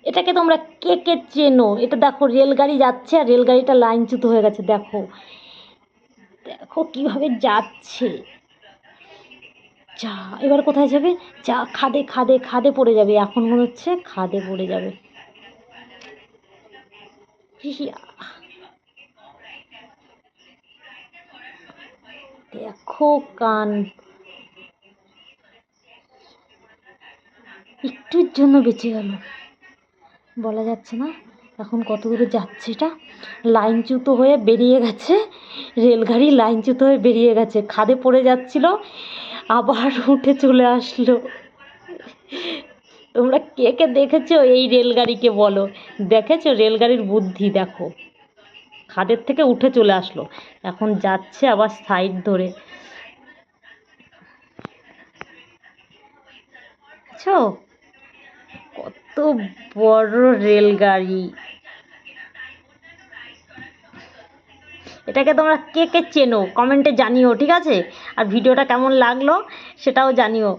এটাকে তোমরা কে কে চেনো? এটা দেখো রেলগাড়ি যাচ্ছে আর রেলগাড়িটা লাইনচ্যুত হয়ে গেছে। দেখো দেখো কিভাবে যাচ্ছে। যা, এবার কোথায় যাবে? যা, খাদে খাদে খাদে পড়ে যাবে। এখন মনে হচ্ছে খাদে পড়ে যাবে। হিয়া, দেখো কান, একটুর জন্য বেঁচে গেল, বলা যাচ্ছে না এখন কত দূরে যাচ্ছে। এটা লাইনচ্যুত হয়ে বেরিয়ে গেছে, রেলগাড়ি লাইনচ্যুত হয়ে বেরিয়ে গেছে, খাদে পড়ে যাচ্ছিল, আবার উঠে চলে আসলো। তোমরা কে কে দেখেছো এই রেলগাড়িকে বলো? দেখেছো রেলগাড়ির বুদ্ধি? দেখো খাদের থেকে উঠে চলে আসলো, এখন যাচ্ছে আবার সাইড ধরে। বুঝছো কত বড় রেলগাড়ি? এটাকে তোমরা কে কে চেনো কমেন্টে জানিও, ঠিক আছে? আর ভিডিওটা কেমন লাগলো সেটাও জানিও।